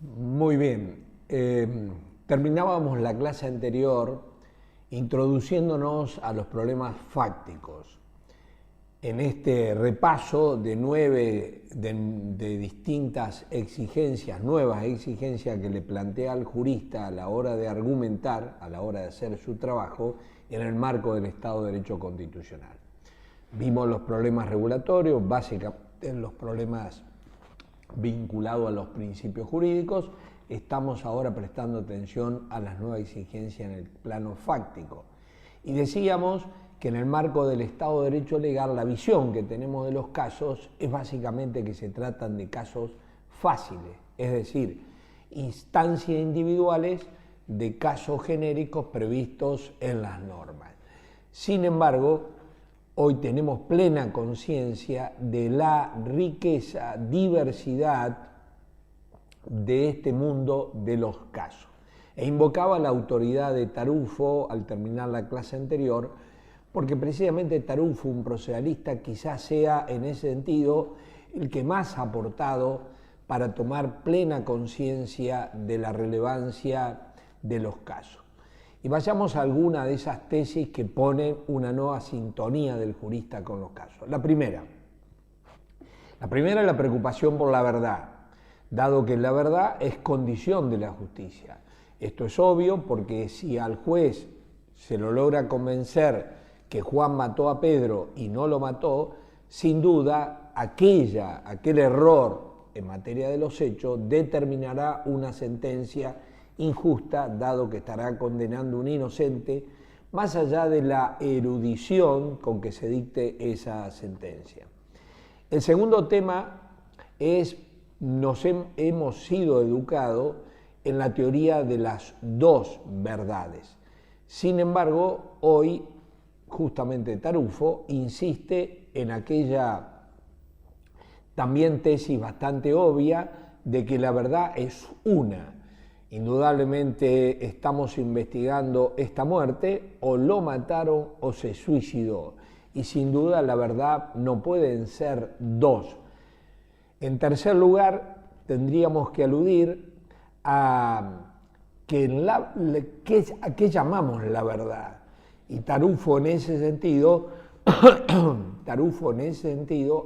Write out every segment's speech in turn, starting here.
Muy bien. Terminábamos la clase anterior introduciéndonos a los problemas fácticos. En este repaso de de distintas exigencias, nuevas exigencias que le plantea al jurista a la hora de argumentar, a la hora de hacer su trabajo, en el marco del Estado de Derecho Constitucional. Vimos los problemas regulatorios, básicamente los problemas vinculados a los principios jurídicos. Estamos ahora prestando atención a las nuevas exigencias en el plano fáctico. Y decíamos que en el marco del Estado de Derecho Legal la visión que tenemos de los casos es básicamente que se tratan de casos fáciles, es decir, instancias individuales de casos genéricos previstos en las normas. Sin embargo, hoy tenemos plena conciencia de la riqueza, diversidad de este mundo de los casos. E invocaba la autoridad de Tarufo al terminar la clase anterior, porque precisamente Tarufo, un proceduralista, quizás sea en ese sentido el que más ha aportado para tomar plena conciencia de la relevancia de los casos. Y vayamos a alguna de esas tesis que ponen una nueva sintonía del jurista con los casos. La primera es la preocupación por la verdad, dado que la verdad es condición de la justicia. Esto es obvio porque si al juez se lo logra convencer que Juan mató a Pedro y no lo mató, sin duda aquel error en materia de los hechos determinará una sentencia injusta, dado que estará condenando a un inocente, más allá de la erudición con que se dicte esa sentencia. El segundo tema es, hemos sido educados en la teoría de las dos verdades. Sin embargo, hoy justamente Tarufo insiste en aquella también tesis bastante obvia de que la verdad es una. Indudablemente estamos investigando esta muerte, o lo mataron o se suicidó. Y sin duda la verdad no pueden ser dos. En tercer lugar, tendríamos que aludir a qué llamamos la verdad. Y Tarufo en ese sentido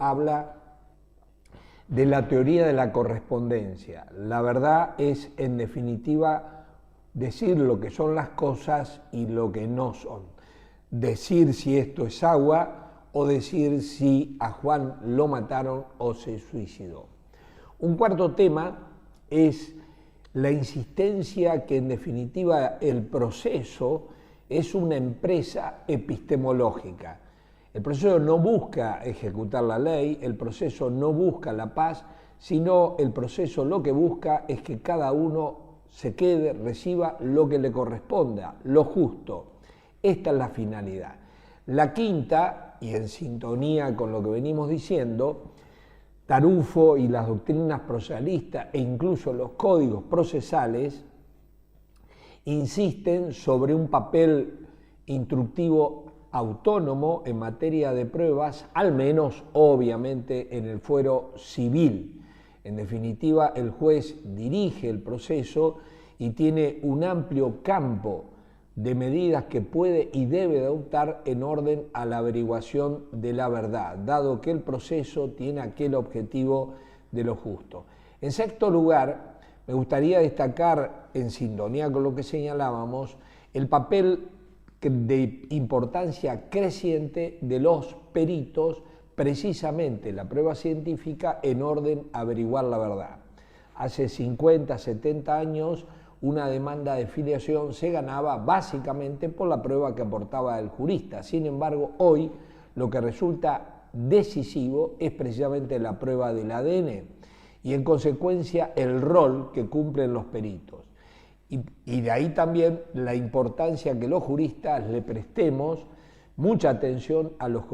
habla de la teoría de la correspondencia. La verdad es, en definitiva, decir lo que son las cosas y lo que no son. Decir si esto es agua o decir si a Juan lo mataron o se suicidó. Un cuarto tema es la insistencia que, en definitiva, el proceso es una empresa epistemológica. El proceso no busca ejecutar la ley, el proceso no busca la paz, sino el proceso lo que busca es que cada uno se quede, reciba lo que le corresponda, lo justo. Esta es la finalidad. La quinta, y en sintonía con lo que venimos diciendo, Tarufo y las doctrinas procesalistas e incluso los códigos procesales insisten sobre un papel instructivo autónomo en materia de pruebas, al menos obviamente en el fuero civil. En definitiva, el juez dirige el proceso y tiene un amplio campo de medidas que puede y debe adoptar en orden a la averiguación de la verdad, dado que el proceso tiene aquel objetivo de lo justo. En sexto lugar, me gustaría destacar, en sintonía con lo que señalábamos, el papel de importancia creciente de los peritos, precisamente la prueba científica, en orden a averiguar la verdad. Hace 50, 70 años, una demanda de filiación se ganaba básicamente por la prueba que aportaba el jurista. Sin embargo, hoy lo que resulta decisivo es precisamente la prueba del ADN y, en consecuencia, el rol que cumplen los peritos. Y de ahí también la importancia que los juristas le prestemos mucha atención a los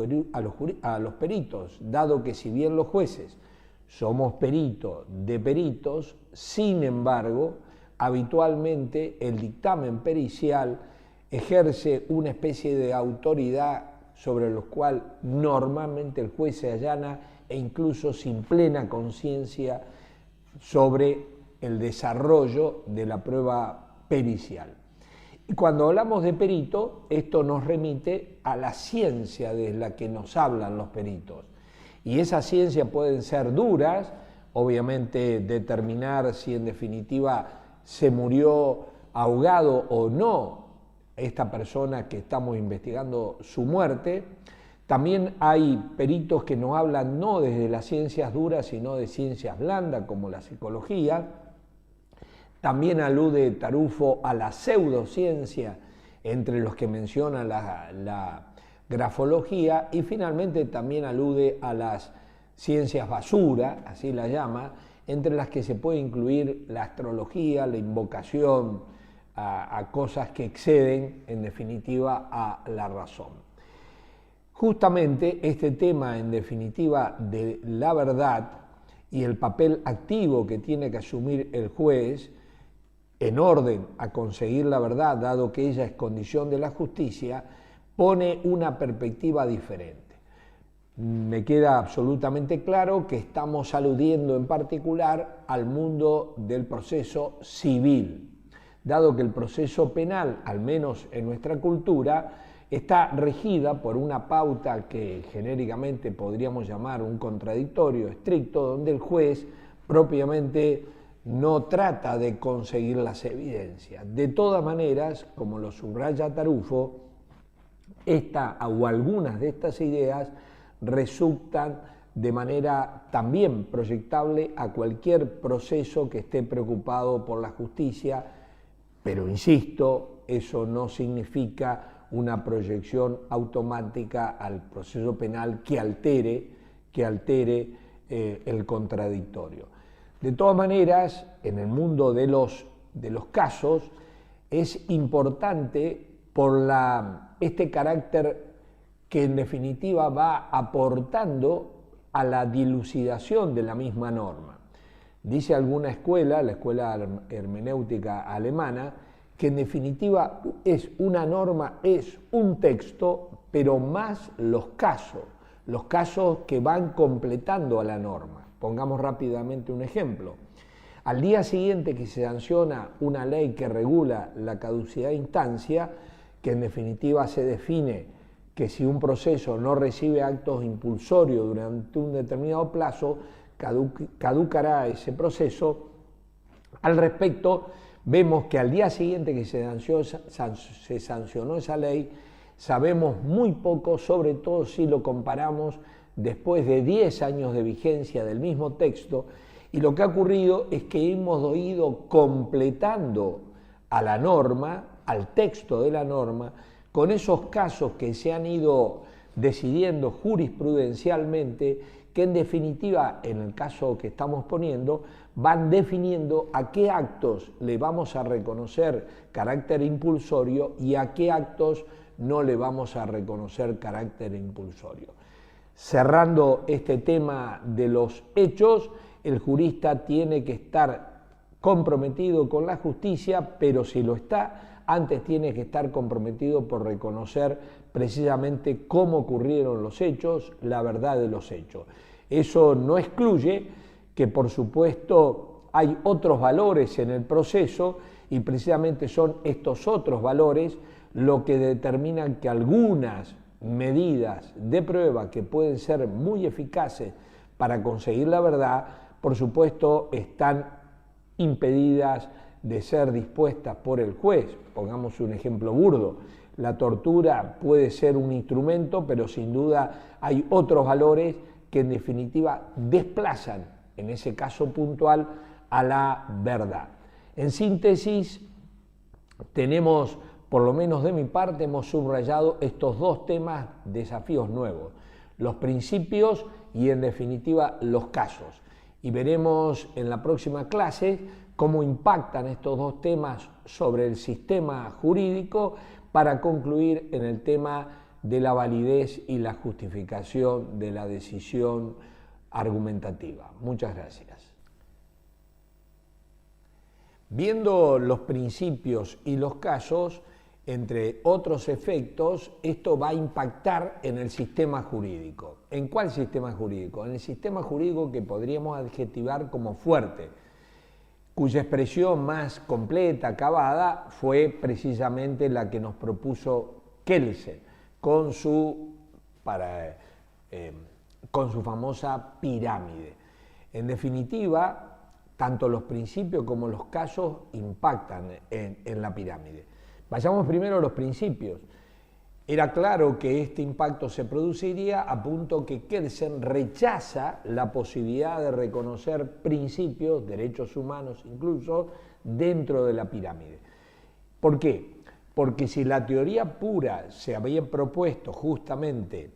peritos, dado que si bien los jueces somos peritos de peritos, sin embargo, habitualmente el dictamen pericial ejerce una especie de autoridad sobre lo cual normalmente el juez se allana e incluso sin plena conciencia sobre el desarrollo de la prueba pericial. Y cuando hablamos de perito, esto nos remite a la ciencia de la que nos hablan los peritos. Y esas ciencias pueden ser duras, obviamente determinar si en definitiva se murió ahogado o no esta persona que estamos investigando su muerte. También hay peritos que nos hablan no desde las ciencias duras, sino de ciencias blandas, como la psicología. También alude Tarufo a la pseudociencia, entre los que menciona la grafología, y finalmente también alude a las ciencias basura, así la llama, entre las que se puede incluir la astrología, la invocación a cosas que exceden, en definitiva, a la razón. Justamente este tema, en definitiva, de la verdad y el papel activo que tiene que asumir el juez en orden a conseguir la verdad, dado que ella es condición de la justicia, pone una perspectiva diferente. Me queda absolutamente claro que estamos aludiendo en particular al mundo del proceso civil, dado que el proceso penal, al menos en nuestra cultura, está regida por una pauta que genéricamente podríamos llamar un contradictorio estricto, donde el juez propiamente no trata de conseguir las evidencias. De todas maneras, como lo subraya Tarufo, esta o algunas de estas ideas resultan de manera también proyectable a cualquier proceso que esté preocupado por la justicia, pero insisto, eso no significa una proyección automática al proceso penal que altere el contradictorio. De todas maneras, en el mundo de los casos es importante por este carácter que en definitiva va aportando a la dilucidación de la misma norma. Dice alguna escuela, la escuela hermenéutica alemana, que en definitiva es una norma, es un texto, pero más los casos que van completando a la norma. Pongamos rápidamente un ejemplo. Al día siguiente que se sanciona una ley que regula la caducidad de instancia, que en definitiva se define que si un proceso no recibe actos impulsorios durante un determinado plazo, caducará ese proceso. Al respecto, vemos que al día siguiente que se sancionó esa ley, sabemos muy poco, sobre todo si lo comparamos después de 10 años de vigencia del mismo texto, y lo que ha ocurrido es que hemos ido completando a la norma, al texto de la norma, con esos casos que se han ido decidiendo jurisprudencialmente, que en definitiva, en el caso que estamos poniendo, van definiendo a qué actos le vamos a reconocer carácter impulsorio y a qué actos no le vamos a reconocer carácter impulsorio. Cerrando este tema de los hechos, el jurista tiene que estar comprometido con la justicia, pero si lo está, antes tiene que estar comprometido por reconocer precisamente cómo ocurrieron los hechos, la verdad de los hechos. Eso no excluye que, por supuesto, hay otros valores en el proceso y precisamente son estos otros valores lo que determinan que algunas medidas de prueba que pueden ser muy eficaces para conseguir la verdad, por supuesto, están impedidas de ser dispuestas por el juez. Pongamos un ejemplo burdo. La tortura puede ser un instrumento, pero sin duda hay otros valores que en definitiva desplazan, en ese caso puntual, a la verdad. En síntesis, tenemos, por lo menos de mi parte, hemos subrayado estos dos temas, desafíos nuevos, los principios y en definitiva los casos. Y veremos en la próxima clase cómo impactan estos dos temas sobre el sistema jurídico para concluir en el tema de la validez y la justificación de la decisión argumentativa. Muchas gracias. Viendo los principios y los casos, entre otros efectos, esto va a impactar en el sistema jurídico. ¿En cuál sistema jurídico? En el sistema jurídico que podríamos adjetivar como fuerte. cuya expresión más completa, acabada, fue precisamente la que nos propuso Kelsen con su famosa pirámide. En definitiva, tanto los principios como los casos impactan en la pirámide. Vayamos primero a los principios. Era claro que este impacto se produciría a punto que Kelsen rechaza la posibilidad de reconocer principios, derechos humanos incluso, dentro de la pirámide. ¿Por qué? Porque si la teoría pura se había propuesto justamente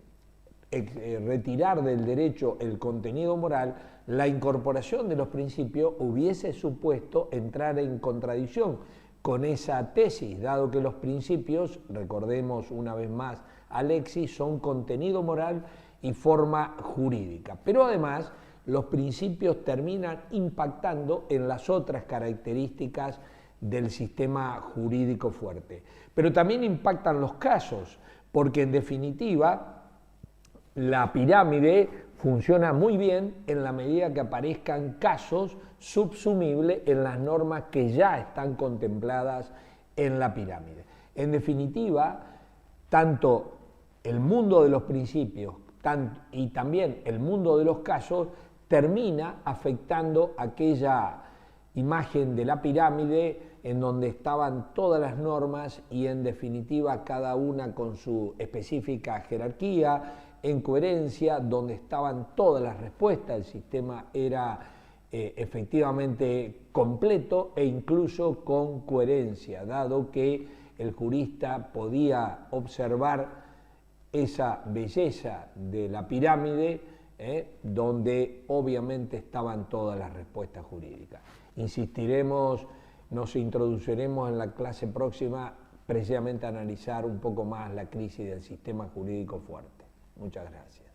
retirar del derecho el contenido moral, la incorporación de los principios hubiese supuesto entrar en contradicción con esa tesis, dado que los principios, recordemos una vez más a Alexis, son contenido moral y forma jurídica. Pero además, los principios terminan impactando en las otras características del sistema jurídico fuerte. Pero también impactan los casos, porque en definitiva, la pirámide funciona muy bien en la medida que aparezcan casos subsumibles en las normas que ya están contempladas en la pirámide. En definitiva, tanto el mundo de los principios y también el mundo de los casos termina afectando aquella imagen de la pirámide en donde estaban todas las normas y en definitiva cada una con su específica jerarquía, en coherencia, donde estaban todas las respuestas. El sistema era efectivamente completo e incluso con coherencia, dado que el jurista podía observar esa belleza de la pirámide, donde obviamente estaban todas las respuestas jurídicas. Insistiremos, nos introduciremos en la clase próxima precisamente a analizar un poco más la crisis del sistema jurídico fuerte. Muchas gracias.